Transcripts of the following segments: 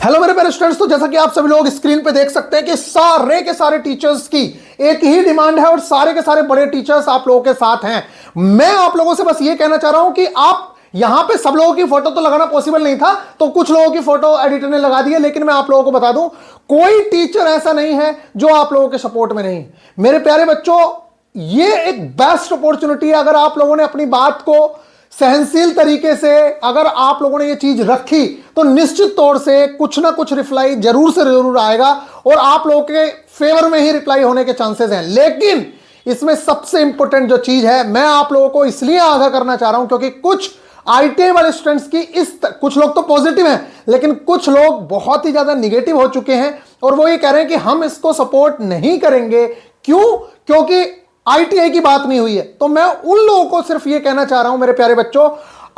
Hello मेरे प्यारे students, तो जैसा कि आप सभी लोग स्क्रीन पे देख सकते हैं कि सारे के सारे टीचर्स की एक ही डिमांड है और सारे के सारे बड़े टीचर्स आप लोगों के साथ हैं। मैं आप लोगों से बस ये कहना चाह रहा हूं कि आप यहां पे सब लोगों की फोटो तो लगाना पॉसिबल नहीं था, तो कुछ लोगों की फोटो एडिटर ने लगा दी है, लेकिन मैं आप लोगों को बता दूं कोई टीचर ऐसा नहीं है जो आप लोगों के सपोर्ट में नहीं। मेरे प्यारे बच्चों, ये एक बेस्ट अपॉर्चुनिटी है। अगर आप लोगों ने अपनी बात को सहनशील तरीके से अगर आप लोगों ने ये चीज रखी तो निश्चित तौर से कुछ ना कुछ रिप्लाई जरूर से जरूर आएगा और आप लोगों के फेवर में ही रिप्लाई होने के चांसेस हैं। लेकिन इसमें सबसे इंपॉर्टेंट जो चीज है, मैं आप लोगों को इसलिए आगाह करना चाह रहा हूं क्योंकि कुछ आईटीआई वाले स्टूडेंट्स की कुछ लोग तो पॉजिटिव हैं, लेकिन कुछ लोग बहुत ही ज्यादा निगेटिव हो चुके हैं और वो ये कह रहे हैं कि हम इसको सपोर्ट नहीं करेंगे। क्यों? क्योंकि आईटीआई की बात नहीं हुई है। तो मैं उन लोगों को सिर्फ ये कहना चाह रहा हूं मेरे प्यारे बच्चों,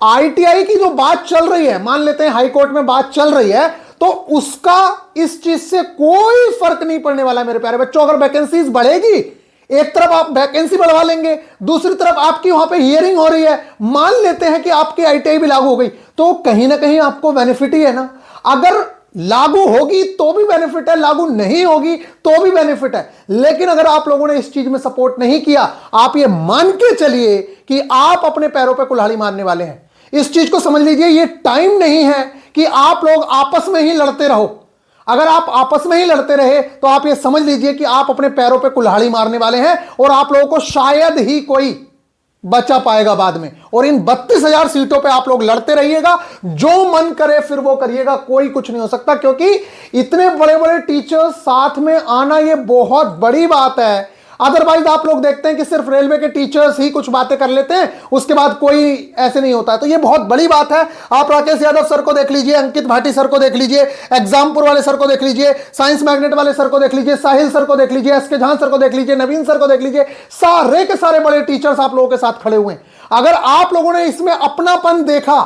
आईटीआई की जो बात चल रही है, मान लेते हैं हाई कोर्ट में बात चल रही है, तो उसका इस चीज से कोई फर्क नहीं पड़ने वाला है मेरे प्यारे बच्चों। अगर वैकेंसीज बढ़ेगी, एक तरफ आप वैकेंसी बढ़वा लेंगे, दूसरी तरफ आपकी वहां पे हियरिंग हो रही है, मान लेते हैं कि आपकी आईटीआई भी लागू हो गई, तो कहीं ना कहीं आपको बेनिफिट ही है ना। अगर लागू होगी तो भी बेनिफिट है, लागू नहीं होगी तो भी बेनिफिट है। लेकिन अगर आप लोगों ने इस चीज में सपोर्ट नहीं किया, आप ये मान के चलिए कि आप अपने पैरों पे कुल्हाड़ी मारने वाले हैं। इस चीज को समझ लीजिए, ये टाइम नहीं है कि आप लोग आपस में ही लड़ते रहो। अगर आप आपस में ही लड़ते रहे तो आप ये समझ लीजिए कि आप अपने पैरों पे कुल्हाड़ी मारने वाले हैं और आप लोगों को शायद ही कोई बचा पाएगा बाद में। और इन 32,000 सीटों पे आप लोग लड़ते रहिएगा, जो मन करे फिर वो करिएगा, कोई कुछ नहीं हो सकता। क्योंकि इतने बड़े बड़े टीचर्स साथ में आना ये बहुत बड़ी बात है। अदरवाइज आप लोग देखते हैं कि सिर्फ रेलवे के टीचर्स ही कुछ बातें कर लेते हैं, उसके बाद कोई ऐसे नहीं होता है। तो ये बहुत बड़ी बात है। आप राकेश यादव सर को देख लीजिए, अंकित भाटी सर को देख लीजिए, एग्जामपुर वाले सर को देख लीजिए, साइंस मैग्नेट वाले सर को देख लीजिए, साहिल सर को देख लीजिए, एसके झां सर को देख लीजिए, नवीन सर को देख लीजिए, सारे के सारे बड़े टीचर्स आप लोगों के साथ खड़े हुए हैं। अगर आप लोगों ने इसमें अपनापन देखा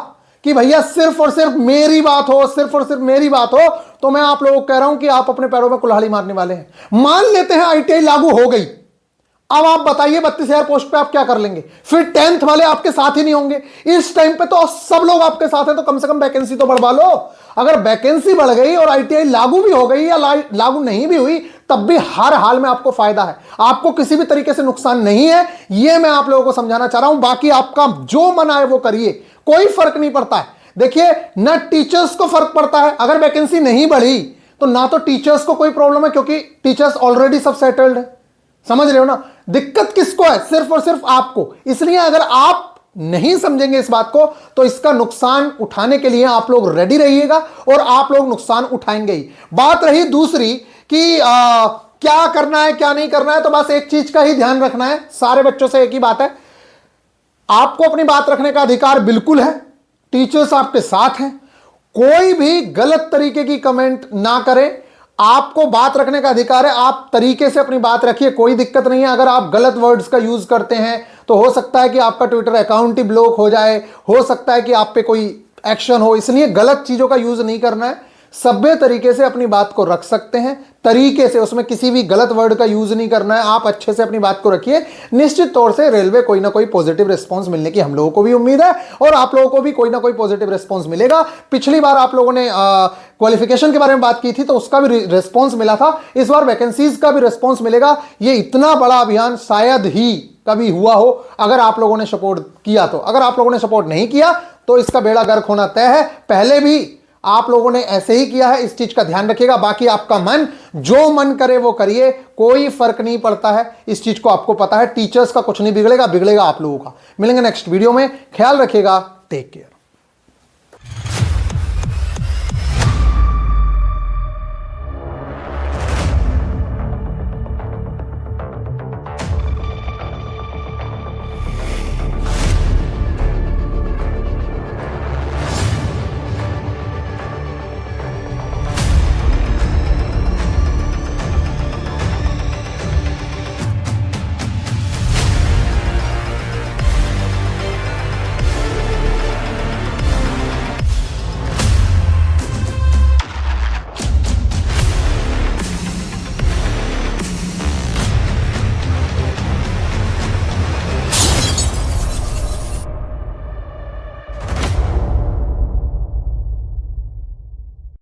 कि भैया सिर्फ और सिर्फ मेरी बात हो, सिर्फ और सिर्फ मेरी बात हो, तो मैं आप लोगों को कह रहा हूं कि आप अपने पैरों में कुल्हाड़ी मारने वाले हैं। मान लेते हैं आईटीआई लागू हो गई, अब आप बताइए 32,000 पोस्ट पे आप क्या कर लेंगे? फिर 10th वाले आपके साथ ही नहीं होंगे। इस टाइम पे तो सब लोग आपके साथ हैं, तो कम से कम वैकेंसी तो बढ़वा लो। अगर वैकेंसी बढ़ गई और आईटीआई लागू भी हो गई या लागू नहीं भी हुई, तब भी हर हाल में आपको फायदा है, आपको किसी भी तरीके से नुकसान नहीं है। यह मैं आप लोगों को समझाना चाह रहा हूं। बाकी आपका जो मन आए वो करिए, कोई फर्क नहीं पड़ता है। देखिए, ना टीचर्स को फर्क पड़ता है, अगर वैकेंसी नहीं बढ़ी तो ना तो टीचर्स को कोई प्रॉब्लम है, क्योंकि टीचर्स ऑलरेडी सब सेटल्ड है। समझ रहे हो ना? दिक्कत किसको है? सिर्फ और सिर्फ आपको। इसलिए अगर आप नहीं समझेंगे इस बात को, तो इसका नुकसान उठाने के लिए आप लोग रेडी रहिएगा और आप लोग नुकसान उठाएंगे ही। बात रही दूसरी कि क्या करना है क्या नहीं करना है, तो बस एक चीज का ही ध्यान रखना है। सारे बच्चों से एक ही बात है, आपको अपनी बात रखने का अधिकार बिल्कुल है, टीचर्स आपके साथ हैं। कोई भी गलत तरीके की कमेंट ना करें, आपको बात रखने का अधिकार है, आप तरीके से अपनी बात रखिए, कोई दिक्कत नहीं है। अगर आप गलत वर्ड्स का यूज करते हैं तो हो सकता है कि आपका ट्विटर अकाउंट ही ब्लॉक हो जाए, हो सकता है कि आप पे कोई एक्शन हो। इसलिए गलत चीजों का यूज नहीं करना है, सभ्य तरीके से अपनी बात को रख सकते हैं, तरीके से, उसमें किसी भी गलत वर्ड का यूज नहीं करना है। आप अच्छे से अपनी बात को रखिए। निश्चित तौर से रेलवे कोई ना कोई पॉजिटिव रिस्पांस मिलने की हम लोगों को भी उम्मीद है और आप लोगों को भी कोई ना कोई पॉजिटिव रिस्पांस मिलेगा। पिछली बार आप लोगों ने क्वालिफिकेशन के बारे में बात की थी तो उसका भी रिस्पांस मिला था, इस बार वैकेंसीज का भी रिस्पांस मिलेगा। ये इतना बड़ा अभियान शायद ही कभी हुआ हो, अगर आप लोगों ने सपोर्ट किया तो। अगर आप लोगों ने सपोर्ट नहीं किया तो इसका बेड़ा गर्क होना तय है। पहले भी आप लोगों ने ऐसे ही किया है, इस चीज का ध्यान रखिएगा। बाकी आपका मन जो मन करे वो करिए, कोई फर्क नहीं पड़ता है, इस चीज को आपको पता है। टीचर्स का कुछ नहीं बिगड़ेगा, बिगड़ेगा आप लोगों का। मिलेंगे नेक्स्ट वीडियो में, ख्याल रखिएगा, टेक केयर।